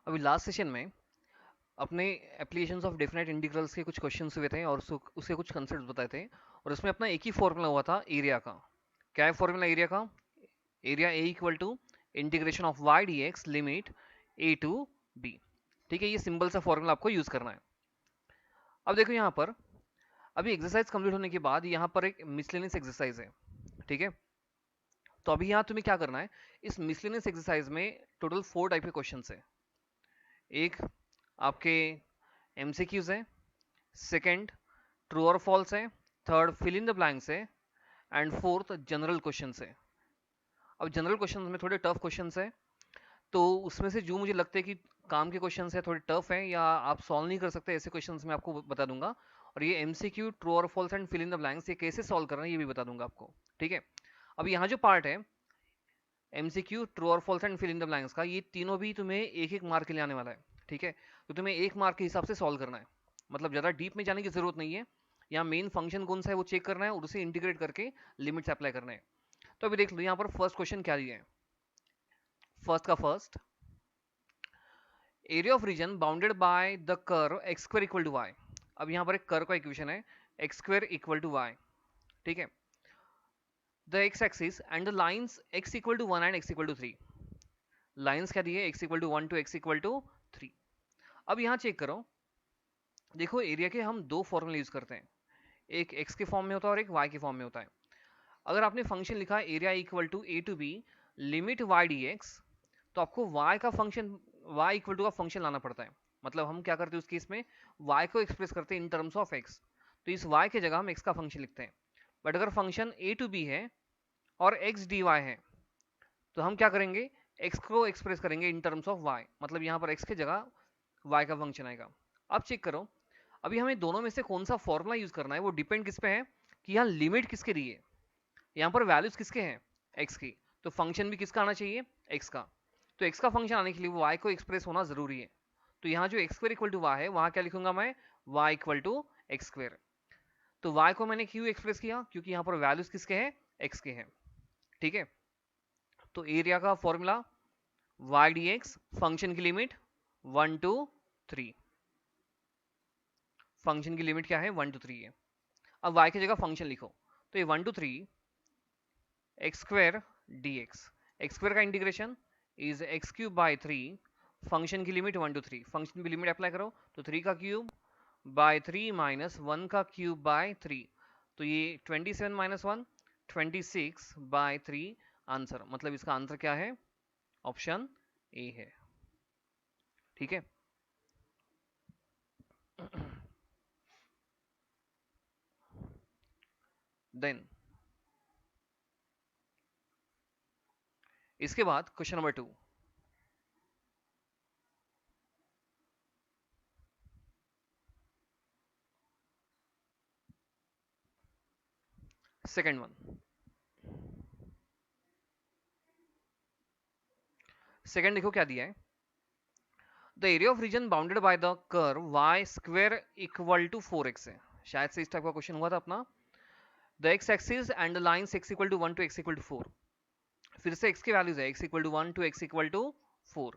अभी last session में अपने एप्लीकेशंस ऑफ डेफिनेट इंटीग्रल्स के कुछ क्वेश्चंस हुए थे और उसके कुछ कंसेप्ट बताए थे। और उसमें अपना एक ही फॉर्मूला हुआ था एरिया का। क्या है फॉर्मूला एरिया का? Area A equal to integration of Y D x limit A to B. ठीक है, ये सिंपल सा फॉर्मूला आपको यूज करना है। अब देखो यहाँ पर अभी एक्सरसाइज कंप्लीट होने के बाद यहाँ पर एक मिसलेनियस एक्सरसाइज है। ठीक है, तो अभी यहाँ तुम्हें क्या करना है, इस मिसलेनियस एक्सरसाइज में टोटल 4 टाइप के क्वेश्चन है। एक आपके एमसीक्यूज है, सेकंड ट्रू और फॉल्स है, third fill in the blanks है, एंड फोर्थ जनरल क्वेश्चंस है। अब जनरल क्वेश्चंस में थोड़े टफ क्वेश्चंस है, तो उसमें से जो मुझे लगता है कि काम के क्वेश्चंस है, थोड़े टफ है या आप सॉल्व नहीं कर सकते, ऐसे क्वेश्चंस मैं आपको बता दूंगा। और ये एमसीक्यू ट्रू और false and fill in the blanks ये कैसे सॉल्व करना है ये भी बता दूंगा आपको। ठीक है, अब यहाँ जो पार्ट है एमसीक्यू ट्रू और false and fill in the blanks का, ये तीनों भी तुम्हें एक एक मार्क के लिए आने वाला है। ठीक है, तो तुम्हें एक मार्क के हिसाब से सॉल्व करना है, मतलब ज़्यादा डीप में जाने की जरूरत नहीं है। यहाँ मेन फंक्शन कौन सा है वो चेक करना है और उसे इंटीग्रेट करके लिमिट्स अप्लाई करना है। तो अभी देख लो यहाँ पर फर्स्ट क्वेश्चन क्या दिया है। फर्स्ट का first, area of region bounded by the curve x square equal to y. अब यहाँ पर एक कर्व का इक्वेशन है x square equal to y. ठीक है, the x axis and the lines x equal to 1 and x equal to 3। Lines क्या दी है, x equal to 1 to x equal to 3। अब यहाँ चेक करो, देखो एरिया के हम दो फॉर्मूले यूज करते हैं, एक एक्स के फॉर्म में होता है और एक वाई के फॉर्म में होता है। अगर आपने फंक्शन लिखा है area equal to a to b limit y D x, तो आपको y का फंक्शन y इक्वल टू का फंक्शन लाना पड़ता है। मतलब हम क्या करते हैं उस केस में, y को एक्सप्रेस करते हैं इन टर्म्स ऑफ x, तो इस y के जगह हम x का फंक्शन लिखते हैं। बट अगर फंक्शन a टू b है और x dy है, तो हम क्या करेंगे, x को एक्सप्रेस करेंगे इन टर्म्स ऑफ y, मतलब यहाँ पर x की जगह y का फंक्शन आएगा। अब चेक करो, अभी हमें दोनों में से कौन सा फॉर्मूला यूज करना है, वो डिपेंड किस पे है कि यहाँ लिमिट किसके दी है, यहाँ पर वैल्यूज किसके हैं, x की, तो फंक्शन भी किसका आना चाहिए, x का। तो x का फंक्शन आने के लिए y को एक्सप्रेस होना जरूरी है। तो यहाँ जो x square equal to y है, वहां क्या लिखूंगा मैं, y equal to x square. तो y को मैंने क्यों एक्सप्रेस किया, क्योंकि यहाँ पर वैल्यूज किसके हैं, x के हैं। ठीक है, तो एरिया का formula y d x, function की लिमिट 1 टू 3, फंक्शन की लिमिट क्या है 1 टू 3 है। अब y की जगह फंक्शन लिखो, तो ये 1 to 3 x square d x, x square का integration is x cube by 3, function की लिमिट 1 टू 3, फंक्शन की लिमिट अप्लाई करो, तो 3 का क्यूब बाय 3 माइनस 1 का क्यूब बाय 3, तो ये 27 माइनस 1 26 बाय 3 आंसर, मतलब इसका आंसर क्या है, ऑप्शन ए है। ठीक है, देन इसके बाद question number 2, second one. Second देखो क्या दिया है, the area of region bounded by the curve y square equal to 4x है। शायद से इस टाइप का क्वेश्चन हुआ था अपना। The x axis and the lines x equal to 1 to x equal to 4। फिर से x की वैल्यूज है x equal to 1 to x equal to 4।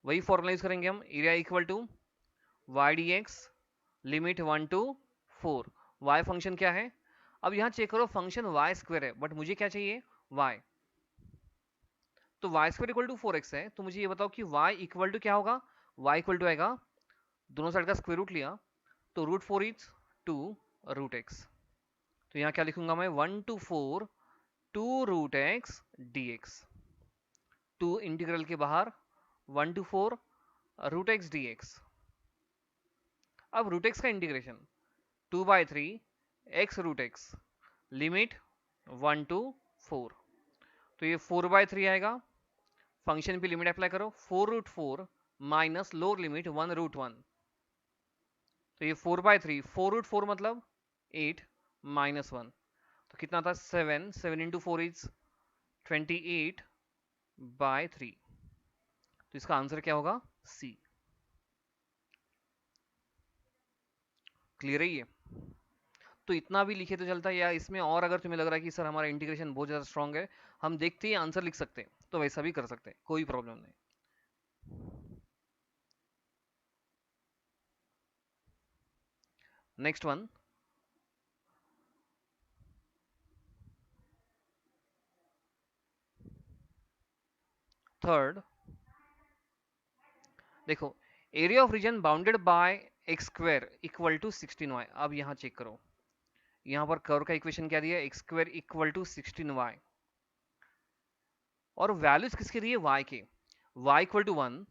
वही फॉर्मूला यूज करेंगे हम, area equal to y D x limit 1 to 4। Y function क्या है, अब यहाँ चेक करो फंक्शन वाई स्क्वायर है, बट मुझे क्या चाहिए, वाई। तो Y square equal to 4x है, तो मुझे ये बताओ कि y इक्वल टू क्या होगा, y इक्वल टू आएगा, दोनों साइड का स्क्वायर रूट लिया, तो रूट 4 इज 2 रूट एक्स। तो यहाँ क्या लिखूंगा मैं, 1 to 4 2 root x d x, 2 integral के बाहर 1 to 4 root x d x. अब रूट एक्स का integration 2 by 3 x root x limit 1 to 4, तो ये 4 बाई 3 आएगा, फंक्शन पे लिमिट अप्लाई करो, 4 root 4 minus lower limit 1 root 1, तो ये 4 बाई 3, 4 रूट 4 मतलब 8 माइनस 1, तो कितना था 7, 7 इंटू 4 इज 28 बाय 3, तो इसका आंसर क्या होगा, सी। क्लियर है ये? तो इतना भी लिखे तो चलता है, या इसमें और अगर तुम्हें लग रहा है कि सर हमारा इंटीग्रेशन बहुत ज़्यादा स्ट्रांग है, हम देखते ही आंसर लिख सकते हैं, तो वैसा भी कर सकते हैं, कोई प्रॉब्लम नहीं। नेक्स्ट वन, थर्ड, देखो area of region bounded by x square equal to 16y। अब यहां चेक करो, यहां पर कर्व का इक्वेशन क्या दिया है, x square equal to 16y, और वैल्यूज किसके दिए, y के, y equal to 1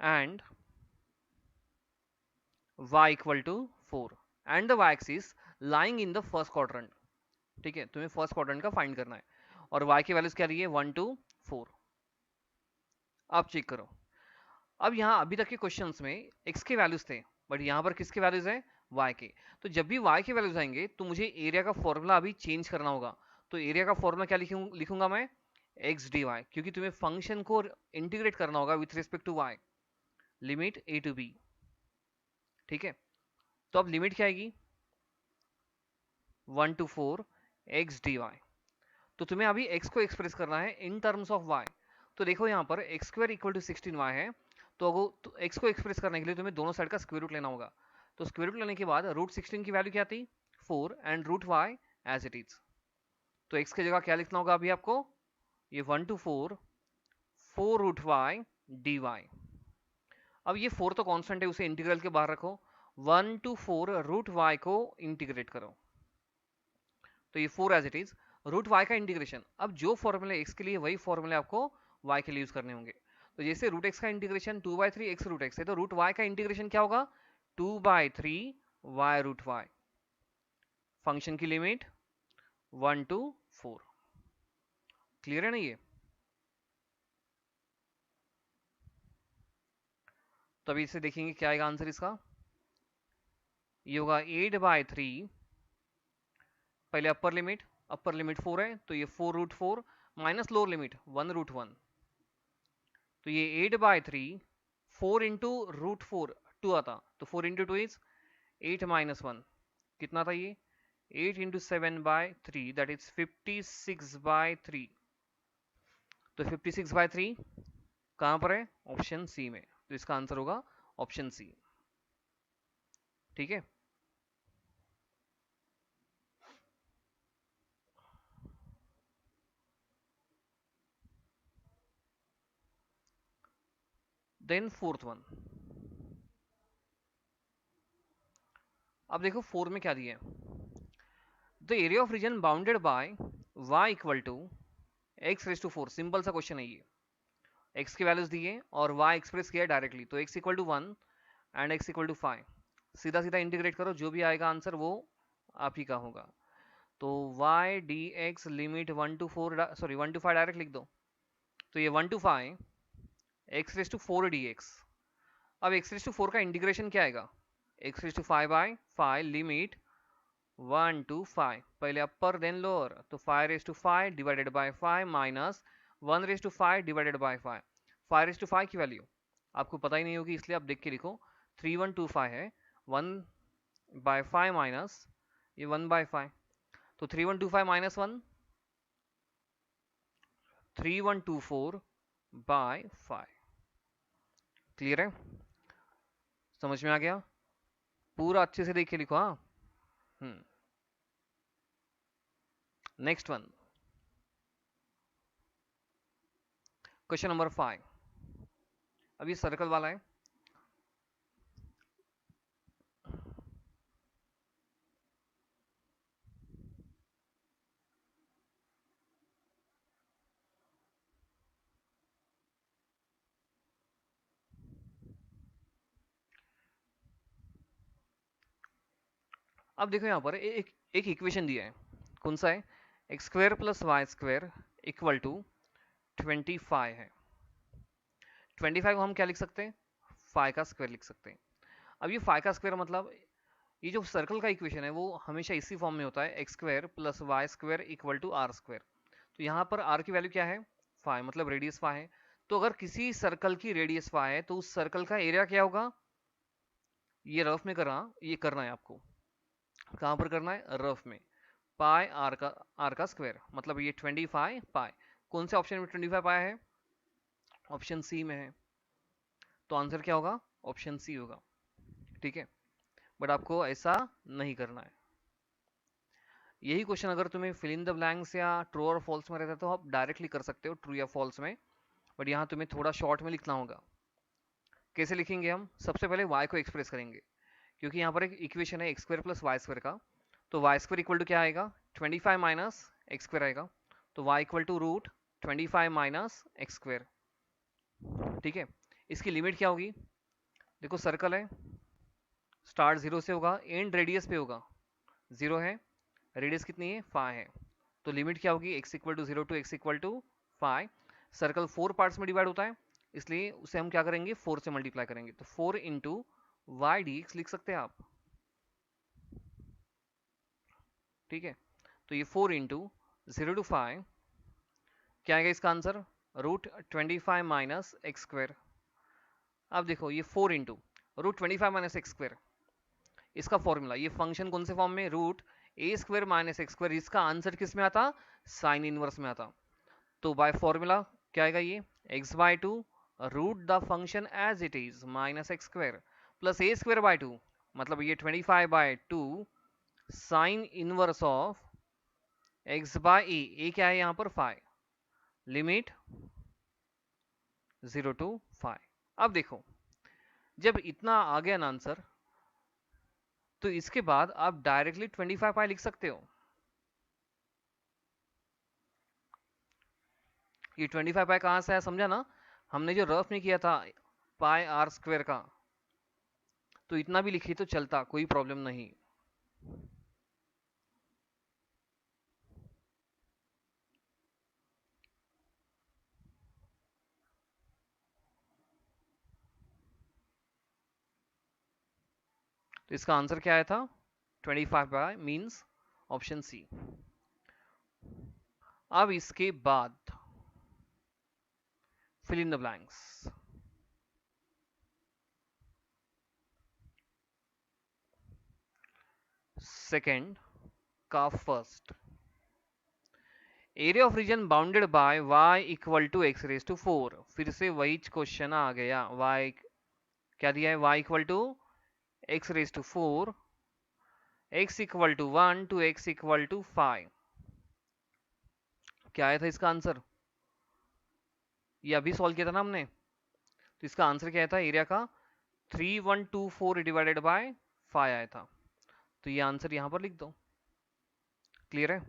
and y equal to 4 and the y axis lying in the first quadrant. ठीक है, तुम्हें फर्स्ट क्वाड्रेंट का फाइंड करना है, और y की वैल्यूज क्या दी है, 1 2 4। अब चेक करो, अब यहाँ अभी तक के क्वेश्चंस में x के वैल्यूज थे, बट यहाँ पर किसके वैल्यूज है, y के। तो जब भी y के वैल्यूज आएंगे तो मुझे एरिया का फॉर्मूला अभी चेंज करना होगा। तो एरिया का फॉर्मूला क्या लिखूंगा मैं, एक्स डी वाई, क्योंकि तुम्हें फंक्शन को इंटीग्रेट करना होगा विथ रिस्पेक्ट टू y, लिमिट a टू b। ठीक है, तो अब लिमिट क्या आएगी, 1 to 4 एक्स डी वाई। तो तुम्हें अभी x को एक्सप्रेस करना है इन टर्म्स ऑफ y। तो देखो यहाँ पर x square equal to 16y है, तो अगर तो x को एक्सप्रेस करने के लिए तुम्हें दोनों साइड का स्क्वायर रूट लेना होगा। तो स्क्वायर रूट लेने के बाद रूट 16 की वैल्यू क्या थी, 4 and root y as it is. तो x की जगह क्या लिखना होगा अभी आपको, ये 1 to 4 4 रूट y dy। अब ये 4 तो कांस्टेंट है, उसे इंटीग्रल के बाहर रखो, 1 to 4 रूट y को इंटीग्रेट करो, तो ये 4 as it is, root y का इंटीग्रेशन। अब जो फॉर्मूले x के लिए वही फॉर्मूले आपको y के लिए यूज करने होंगे। तो जैसे रूट x का इंटीग्रेशन 2/3 x रूट x है, तो रूट y का इंटीग्रेशन क्या होगा, 2/3 y रूट y। फंक्शन की लिमिट 1 to 4। क्लियर है ना ये। तो अभी इसे देखेंगे क्या आएगा आंसर इसका, ये होगा 8/3, पहले अपर लिमिट 4 है, तो ये 4 root 4 minus lower limit 1 root 1, तो ये 8/3 4 इंटू रूट 4 2 आता, तो 4 इंटू 2 इज 8 माइनस 1, कितना था ये, 8 इंटू 7/3 दैट इज 56/3। तो 56/3 कहां पर है, ऑप्शन सी में, तो इसका आंसर होगा ऑप्शन सी। ठीक है, देन फोर्थ वन। अब देखो 4 में क्या दिया है, the area of region bounded by y equal to x raise to 4। Simple सा क्वेश्चन है ये, x की वैल्यूज दिए और y एक्सप्रेस किया डायरेक्टली, तो x equal to 1 and x equal to 5, सीधा सीधा इंटीग्रेट करो, जो भी आएगा आंसर वो आप ही का होगा। तो y d x limit 1 to 4 sorry 1 to 5 direct लिख दो, तो ये 1 to 5 x raise to 4 d x. अब x रेज टू 4 का इंटीग्रेशन क्या आएगा, x raise to 5/5 limit 1 to 5, पहले अपर देन लोअर, तो 5 raise to 5 divided by 5 minus 1 raise to 5 divided by 5। 5 raise to 5 की वैल्यू आपको पता ही नहीं होगी, इसलिए आप देख के लिखो, 3125 है, 1/5 माइनस ये 1/5, तो 3125 माइनस 1 3124/5। क्लियर है, समझ में आ गया, पूरा अच्छे से देख के लिखो। हाँ, नेक्स्ट वन, क्वेश्चन नंबर 5। अब ये सर्कल वाला है, अब देखो यहाँ पर एक इक्वेशन दिया है, कौन सा है, x square plus y square equal to 25 है। 25 को हम क्या लिख सकते हैं, फाइव का स्क्वायर लिख सकते हैं। अब ये फाइव का स्क्वायर मतलब, ये जो सर्कल का इक्वेशन है वो हमेशा इसी फॉर्म में होता है, x square plus y square equal to r square. तो यहाँ पर आर की वैल्यू क्या है, 5, मतलब रेडियस 5 है। तो अगर किसी सर्कल की रेडियस 5 है तो उस सर्कल का एरिया क्या होगा, ये रफ में करना है आपको, कहाँ पर करना है, रफ में, पाई आर का स्क्वायर, मतलब ये 25 पाई, कौन से ऑप्शन में 25 पाया है, ऑप्शन सी में है, तो आंसर क्या होगा, ऑप्शन सी होगा। ठीक है, बट आपको ऐसा नहीं करना है। यही क्वेश्चन अगर तुम्हें फिल इन द ब्लैंक्स या ट्रू और फॉल्स में रहता है तो आप डायरेक्टली कर सकते हो ट्रू या फॉल्स में, बट यहाँ तुम्हें थोड़ा शॉर्ट में लिखना होगा। कैसे लिखेंगे हम? सबसे पहले y को एक्सप्रेस करेंगे, क्योंकि यहाँ पर एक इक्वेशन है x square plus y square का, तो वाई स्क्वायर इक्वल टू क्या आएगा? 25 माइनस एक्स स्क्वायर आएगा, तो y equal to root 25 minus x square. ठीक है, इसकी लिमिट क्या होगी? देखो सर्कल है, स्टार्ट जीरो से होगा, एंड रेडियस पे होगा, जीरो है, रेडियस कितनी है? 5 है, तो लिमिट क्या होगी? x equal to zero to x equal to 5। Circle 4 parts में डिवाइड होता है, इसलिए उसे हम क्या करेंगे? 4 से मल्टीप्लाई करेंगे, तो 4 इंटू वाई डी एक्स लिख सकते हैं आप। ठीक है, तो ये 4 इंटू जीरो टू 5 क्या आएगा इसका answer? Root 25 minus x square. अब देखो ये 4 into root 25 minus x square, इसका फॉर्मूला, ये फंक्शन कौन से फॉर्म में? Root a square minus x square, इसका आंसर किस में आता? साइन इनवर्स में आता। तो बाय फॉर्मूला क्या आएगा? ये x by two root the function as it is minus x square plus a square by two, मतलब ये 25 by two sine inverse of x by a क्या है यहाँ पर? 5, लिमिट 0 टू 5। अब देखो जब इतना आ गया ना आंसर, तो इसके बाद आप डायरेक्टली 25 पाई लिख सकते हो। ये 25 पाई कहां से आया समझा ना? हमने जो रफ में किया था पाई आर स्क्वायर का, तो इतना भी लिखी तो चलता, कोई प्रॉब्लम नहीं। तो इसका आंसर क्या आया था? 25 पाई मीन्स ऑप्शन सी। अब इसके बाद fill in the blanks. Second का first, area of region bounded by y equal to x raise to 4। फिर से वही क्वेश्चन आ गया, y क्या दिया है? y equal to x raise to 4, x equal to 1 to x equal to 5। क्या आया था इसका आंसर? ये अभी सॉल्व किया था ना हमने, तो इसका आंसर क्या आया था? एरिया का 3124 डिवाइडेड बाय 5 आया था, तो ये आंसर यहां पर लिख दो। क्लियर है?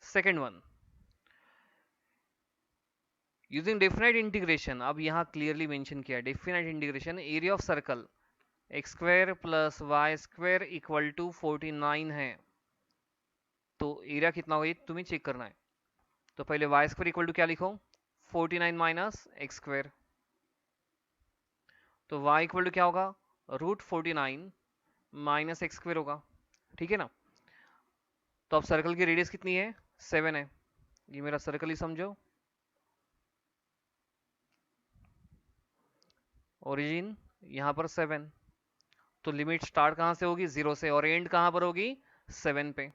Second one, using definite integration. अब यहाँ क्लियरली मेंशन किया है definite integration, area of circle x square plus y square equal to 49 है, तो एरिया कितना होगा ये तुम्हें चेक करना है। तो पहले वाई स्क्वायर इक्वल टू क्या लिखो? 49 माइनस एक्स स्क्वायर, तो वाई इक्वल टू क्या होगा? रूट 49 माइनस एक्स स्क्वायर होगा। ठीक है ना? तो अब सर्कल की रेडियस कितनी है? 7 है, ये मेरा सर्कल ही समझो। ओरिजिन यहाँ पर 7, तो लिमिट स्टार्ट कहाँ से होगी? 0 से, और एंड कहाँ पर होगी? 7 पे।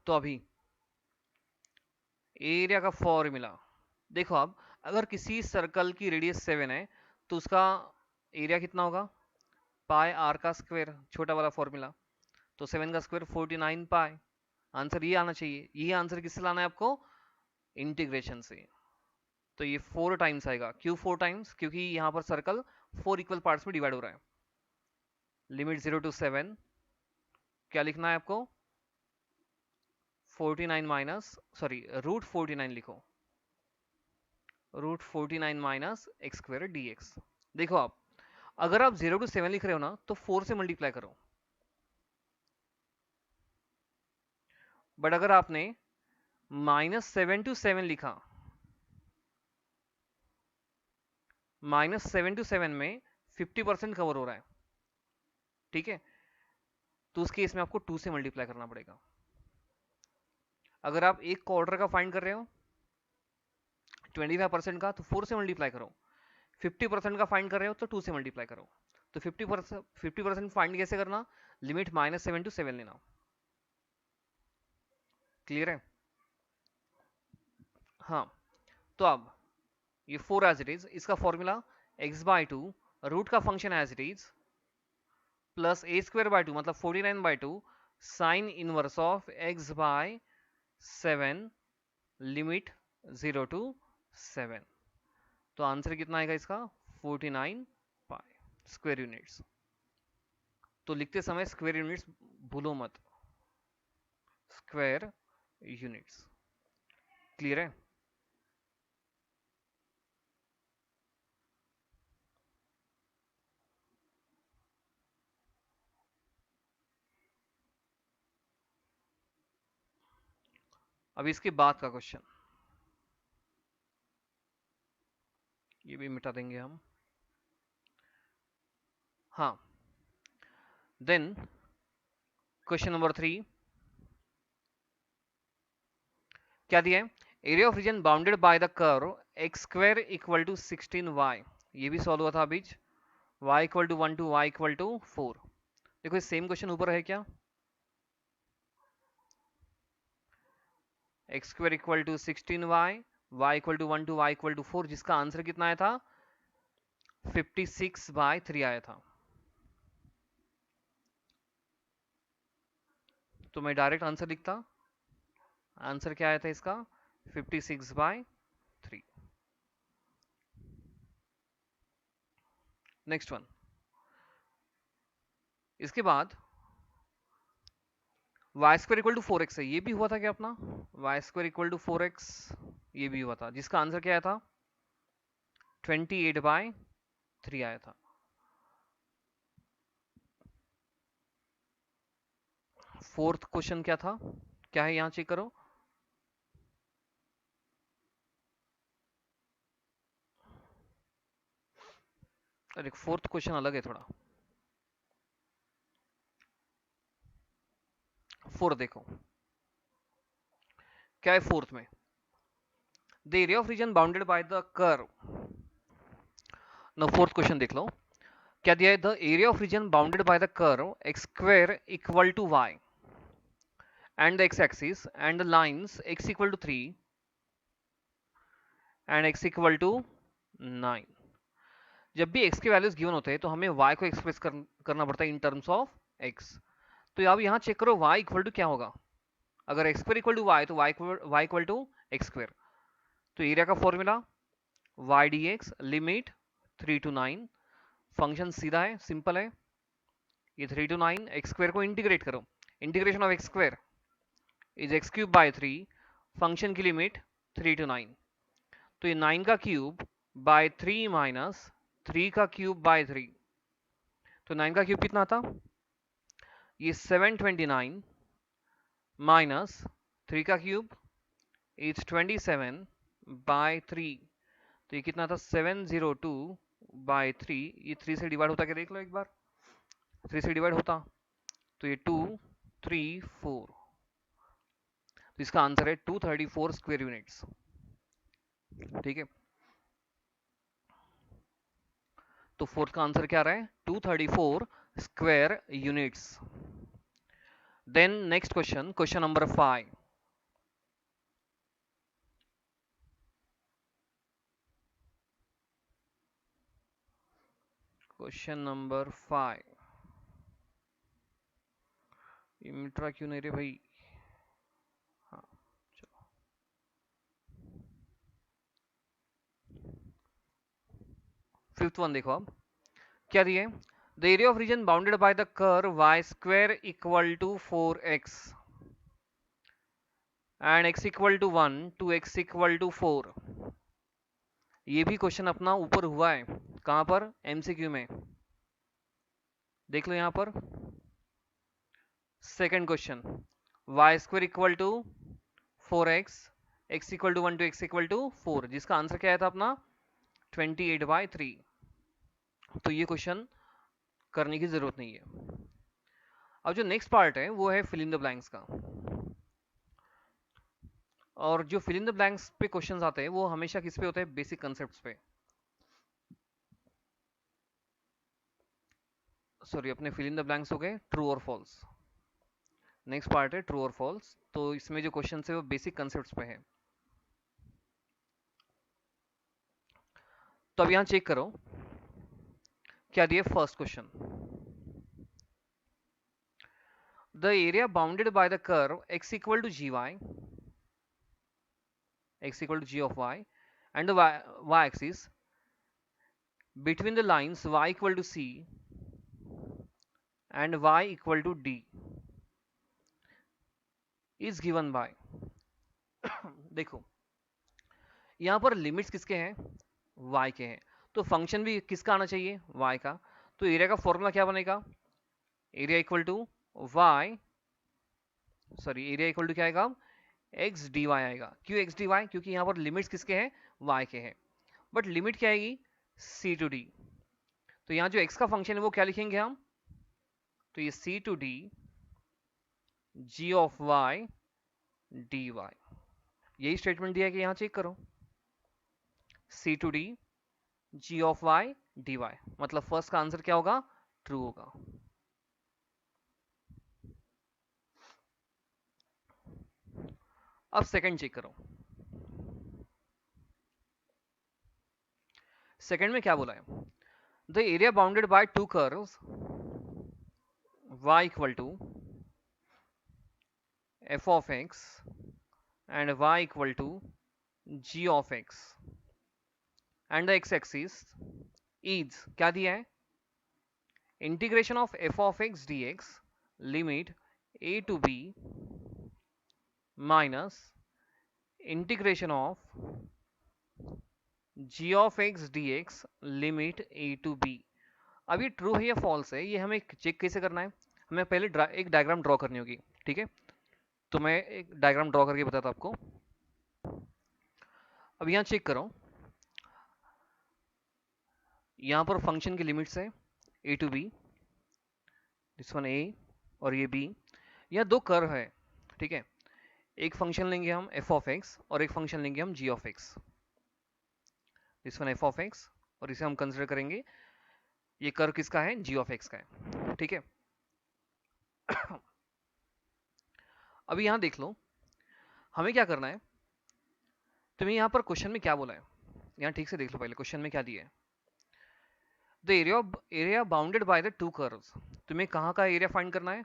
तो अभी एरिया का फॉर्मूला देखो, अब अगर किसी सर्कल की रेडियस 7 है तो उसका एरिया कितना होगा? पाई आर का स्क्वायर, छोटा वाला फॉर्मूला, तो 7 का स्क्वायर 49 पाई। आंसर ये आना चाहिए। ये आंसर किससे लाना है आपको? इंटीग्रेशन से। तो ये 4 टाइम्स आएगा। क्यों 4 टाइम्स? क्योंकि यहाँ पर सर्कल 4 इक्वल पार्ट्स में डिवाइड हो रहा है। लिमिट 0 टू 7 क्या लिखना है आपको? 49 माइनस, सॉरी रूट 49 लिखो, root 49 minus x square d x. देखो आप, अगर आप 0 टू 7 लिख रहे हो ना, तो 4 से मल्टीप्लाई करो, बट अगर आपने -7 to 7 लिखा, -7 to 7 में 50% कवर हो रहा है। ठीक है, तो उस केस में आपको 2 से मल्टीप्लाई करना पड़ेगा। अगर आप एक क्वार्टर का फाइंड कर रहे हो 25% का, तो 4 से मल्टीप्लाई करो। 50% का फाइंड कर रहे हो तो 2 से मल्टीप्लाई करो। तो 50% फाइंड कैसे करना? लिमिट -7 to 7 लेना। क्लियर है? हाँ, तो अब ये 4 एज इट इज, इसका फॉर्मूला x/2 रूट का function as it is plus a² by 2 मतलब 49/2 sine inverse of x/7 limit 0 to 7। तो आंसर कितना आएगा इसका 49 पाई स्क्वायर यूनिट्स। तो लिखते समय स्क्वायर यूनिट्स भूलो मत, स्क्वायर यूनिट्स। क्लियर है? अब इसके बाद का क्वेश्चन, ये भी मिटा देंगे हम। हाँ, देन क्वेश्चन नंबर 3 क्या दिया है? Area of region bounded by the curve x² equal to 16y। ये भी सॉल्व हुआ था अभी। y equal to 1 to y equal to 4। देखो सेम क्वेश्चन ऊपर है क्या? x² equal to 16y, y equal to 1 to y equal to 4, जिसका आंसर कितना आया था 56/3 आया था। तो मैं डायरेक्ट आंसर लिखता, आंसर क्या आया था इसका 56/3। नेक्स्ट वन, इसके बाद y² इक्वल टू 4x है, ये भी हुआ था क्या अपना? y² इक्वल टू 4x ये भी हुआ था, जिसका आंसर क्या आया था 28/3 आया था। फोर्थ क्वेश्चन क्या था, क्या है यहाँ चेक करो। अरे फोर्थ क्वेश्चन अलग है थोड़ा। फोर्थ देखो क्या है फोर्थ में, the area of region bounded by the curve. No fourth question देख लो क्या दिया है, the area of region bounded by the curve x² equal to y and the x-axis and the lines x equal to 3 and x equal to 9। जब भी x के values given होते हैं तो हमें y को एक्सप्रेस करना पड़ता है इन टर्म्स ऑफ x। तो अब यहाँ चेक करो y इक्वल टू क्या होगा, अगर x² इक्वल टू y तो y इक्वल टू x²। तो एरिया का formula y dx limit 3 to 9, function सीधा है, सिंपल है। ये 3 to 9 x² को इंटीग्रेट करो, integration of x² is x³/3, function की लिमिट 3 to 9। तो ये 9 का क्यूब बाय 3 माइनस 3 का क्यूब बाय 3, तो 9 का क्यूब कितना था, ये 729 माइनस 3 का क्यूब इज 27/3। तो ये कितना था 702/3। ये 3 से डिवाइड होता क्या देख लो एक बार, 3 से डिवाइड होता तो ये 2 3 4। तो इसका आंसर है 234 स्क्वायर यूनिट्स। ठीक है, तो फोर्थ का आंसर क्या रहा है 234 square units. Then next question, question number 5। Question number 5, ये मिट रहा क्यों नहीं रे भाई। हाँ चलो, फिफ्थ वन देखो अब क्या दिए, the area of region bounded by the curve y² equal to 4x and x equal to 1 to x equal to 4। ये भी क्वेश्चन अपना ऊपर हुआ है, कहां पर, एमसीक्यू में। देख लो यहां पर second question, y² equal to 4x, x equal to 1 to x equal to 4, जिसका आंसर क्या आया था अपना 28/3। तो ये क्वेश्चन करने की जरूरत नहीं है। अब जो नेक्स्ट पार्ट है वो है फिल इन द ब्लैंक्स का। और जो फिल इन द ब्लैंक्स पे क्वेश्चंस आते हैं वो हमेशा किस पे होते हैं, बेसिक कॉन्सेप्ट्स पे। सॉरी, अपने फिल इन द ब्लैंक्स हो गए ट्रू और फॉल्स। नेक्स्ट पार्ट है ट्रू और फॉल्स, तो इसमें जो क्वेश्चन है वो बेसिक कॉन्सेप्ट्स पे है। तो अब यहां चेक करो क्या दिया first question. The area bounded by the curve x equal to g y, x equal to g of y, and the y axis between the lines y equal to c and y equal to d is given by देखो यहां पर limits किसके हैं, y के हैं, तो function भी किसका आना चाहिए, y का। तो एरिया का फॉर्मूला क्या बनेगा, area equal to y, sorry area equal to क्या आएगा, एक्स डी वाई आएगा। क्यों एक्स डी वाई, क्योंकि यहां पर लिमिट्स किसके हैं, y के हैं। बट लिमिट क्या आएगी, c टू d। तो यहां जो x का फंक्शन है वो क्या लिखेंगे हम, तो ये c to d g of y dy, यही स्टेटमेंट दिया है कि यहां चेक करो, c to d g of y dy, मतलब फर्स्ट का आंसर क्या होगा, ट्रू होगा। अब सेकंड चेक करो, सेकंड में क्या बोला है, the area bounded by two curves y equal to f of x and y equal to g of x and the x axis is क्या दिया है, integration of f of x dx limit a to b minus integration of g of x dx limit a to b। अब ये true है या false है, ये हमें चेक कैसे करना है, हमें पहले एक डायग्राम ड्रॉ करनी होगी, ठीक है। तो मैं एक डायग्राम ड्रॉ करके बताता हूं आपको। अब यहां चेक करो, यहां पर फंक्शन की लिमिट्स है a to b, this one a और ये b। यह दो कर्व है, ठीक है। एक फंक्शन लेंगे हम f of x और एक फंक्शन लेंगे हम g of x, this one f of x, और इसे हम कंसिडर करेंगे, ये कर्व किसका है, g of x का है, ठीक है। अभी यहां देख लो हमें क्या करना है, तुम्हें यहां पर क्वेश्चन में क्या बोला है, यहां ठीक से देख लो पहले क्वेश्चन में क्या दिया है, the area bounded by the two curves. तुम्हें कहां का एरिया फाइंड करना है,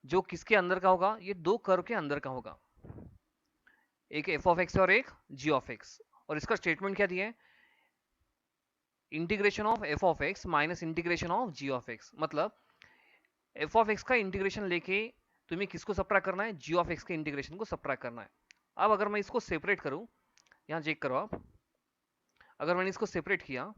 जो किसके अंदर का होगा, ये दो कर्व के अंदर का होगा, एक f of x और एक g of x। और इसका स्टेटमेंट क्या दिया है, integration of f of x minus integration of g of x, मतलब f of x का इंटीग्रेशन लेके तुम्हें किसको सब्ट्रैक्ट करना है, g of x के इंटीग्रेशन को सब्ट्रैक्ट करना है। अब अगर मैं इसको सेपरेट करूं, यहां चेक करो आप, अगर मैंने इसको सेपरेट किया,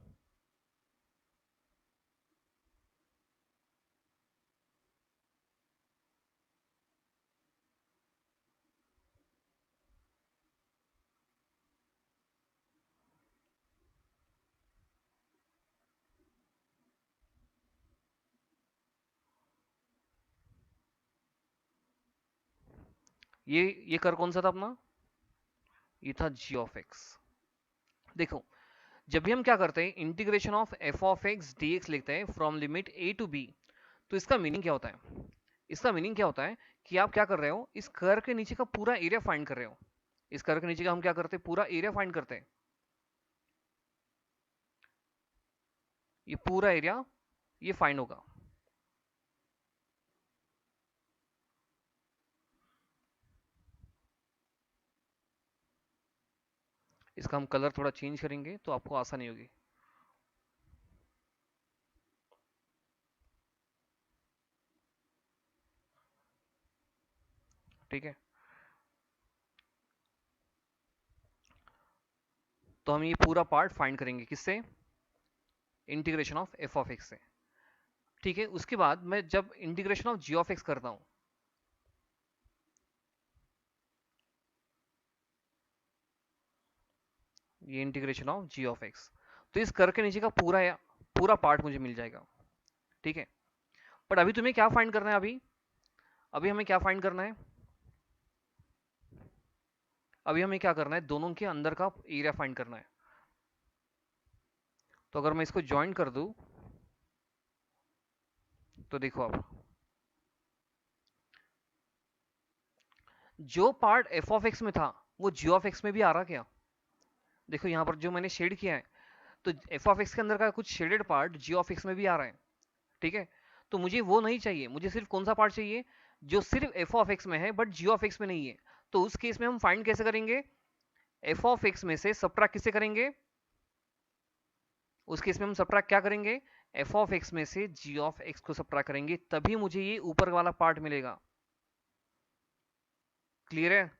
ये कर कौन सा था अपना, ये था g of x। देखो जब भी हम क्या करते हैं, integration of f of x dx लिखते हैं from limit a to b, तो इसका मीनिंग क्या होता है, इसका मीनिंग क्या होता है कि आप क्या कर रहे हो, इस कर्व के नीचे का पूरा एरिया फाइंड कर रहे हो। इस कर्व के नीचे का हम क्या करते हैं, पूरा एरिया फाइंड करते हैं, ये पूरा एरिया ये फाइंड होगा। इसका हम कलर थोड़ा चेंज करेंगे तो आपको आसानी होगी। ठीक है, तो हम ये पूरा पार्ट फाइंड करेंगे किससे, integration of f of x से, ठीक है। उसके बाद मैं जब integration of g of x करता हूं, ये integration of g of x, तो इस कर्व के नीचे का पूरा पार्ट मुझे मिल जाएगा, ठीक है। बट अभी तुम्हें क्या फाइंड करना है, अभी अभी हमें क्या फाइंड करना है, अभी हमें क्या करना है, दोनों के अंदर का एरिया फाइंड करना है। तो अगर मैं इसको ज्वाइन कर दूं, तो देखो अब जो पार्ट f ऑफ x में था वो g ऑफ x में भी आ रहा क्या, देखो यहां पर जो मैंने शेड किया है, तो एफ ऑफ एक्स के अंदर का कुछ shaded part g of x में भी आ रहा है, ठीक है। तो मुझे वो नहीं चाहिए, मुझे सिर्फ कौन सा पार्ट चाहिए जो सिर्फ एफ ऑफ एक्स में है बट जी ऑफ एक्स में नहीं है। तो उस केस में हम फाइंड कैसे करेंगे, एफ ऑफ एक्स में से सबट्रैक्ट किसे करेंगे, उस केस में हम सबट्रैक्ट क्या करेंगे, एफ ऑफ एक्स में से जी ऑफ एक्स को सबट्रैक्ट करेंगे, तभी मुझे ये ऊपर वाला पार्ट मिलेगा। क्लियर है?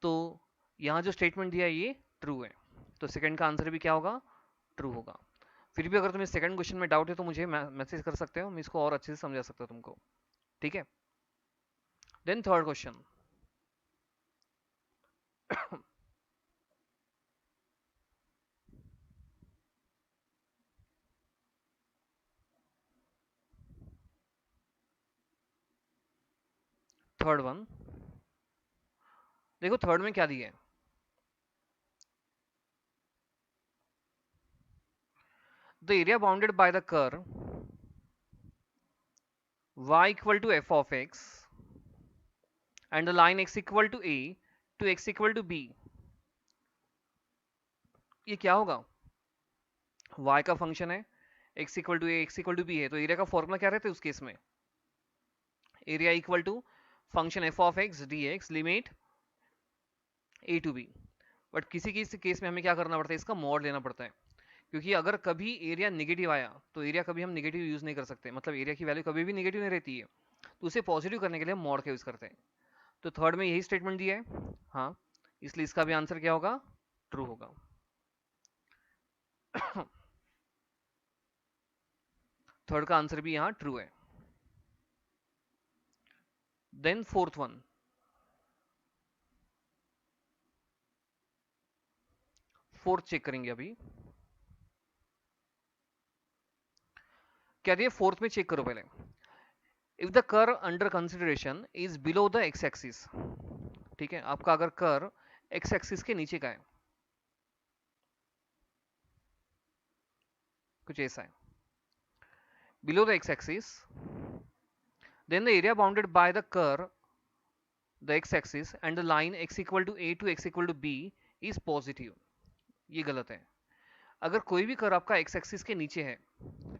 तो यहां जो स्टेटमेंट दिया है ये ट्रू है, तो सेकंड का आंसर भी क्या होगा, ट्रू होगा। फिर भी अगर तुम्हें सेकंड क्वेश्चन में डाउट है तो मुझे मैसेज कर सकते हो, मैं इसको और अच्छे से समझा सकता हूं तुमको, ठीक है। Then third question, third one, देखो थर्ड में क्या दिया है, the area bounded by the curve y equal to f of x and the line x equal to a to x equal to b, ये क्या होगा, y का function है, x equal to a x equal to b है, तो area का formula क्या रहता है उस केस में, area equal to function f of x d x limit A to b. But किसी किसी केस में हमें क्या करना पड़ता है, इसका मॉड लेना पड़ता है, क्योंकि अगर कभी एरिया निगेटिव आया तो एरिया कभी हम निगेटिव यूज नहीं कर सकते, मतलब एरिया की वैल्यू कभी भी निगेटिव नहीं रहती है, तो उसे पॉजिटिव करने के लिए हम मॉड का यूज करते हैं। तो थर्ड में यही स्टेटमेंट दिया है, हाँ, इसलिए इसका भी आंसर क्या होगा, ट्रू होगा। थर्ड का आंसर भी यहाँ ट्रू है। Then fourth one, fourth check करेंगे अभी, क्या दिया फोर्थ में, चेक करो पहले, if the curve under consideration is below the x axis, ठीक है, आपका अगर कर्व एक्स एक्सिस के नीचे का है, कुछ ऐसा है, below the x axis, then the area bounded by the curve the x axis and the line x equal to a to x equal to b is positive, ये गलत है। अगर कोई भी कर्व आपका x एक्सिस के नीचे है,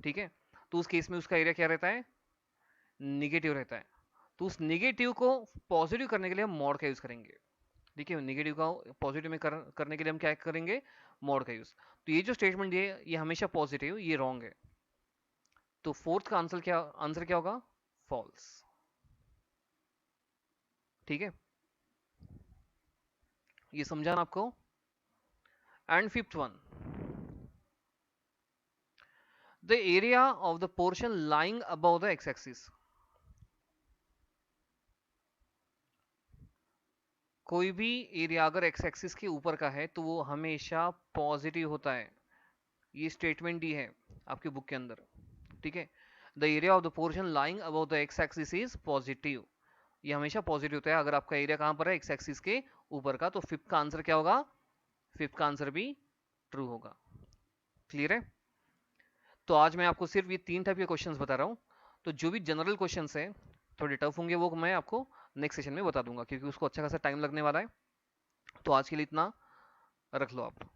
ठीक है, तो उस केस में उसका एरिया क्या रहता है, निगेटिव रहता है। तो उस निगेटिव को पॉजिटिव करने के लिए हम मॉड का यूज करेंगे, ठीक है, निगेटिव का पॉजिटिव में करने के लिए हम क्या करेंगे, मॉड का यूज। तो ये जो स्टेटमेंट है ये हमेशा पॉजिटिव, ये रॉन्ग है, तो फोर्थ का आंसर क्या होगा, फॉल्स, ठीक है, ये समझाना आपको। And fifth one, the area of the portion lying above the x-axis, कोई भी एरिया अगर x एक्सिस के ऊपर का है तो वो हमेशा पॉजिटिव होता है, ये स्टेटमेंट दी है आपकी बुक के अंदर, ठीक है, the area of the portion lying above the x axis is positive, ये हमेशा पॉजिटिव होता है अगर आपका एरिया कहां पर है, एक्स एक्सिस के ऊपर का। तो फिफ्थ का आंसर क्या होगा, फिफ्थ का आंसर भी ट्रू होगा। क्लियर है? तो आज मैं आपको सिर्फ ये तीन टाइप के क्वेश्चंस बता रहा हूँ, तो जो भी जनरल क्वेश्चंस है थोड़े टफ होंगे वो मैं आपको नेक्स्ट सेशन में बता दूंगा, क्योंकि उसको अच्छा खासा टाइम लगने वाला है। तो आज के लिए इतना रख लो आप।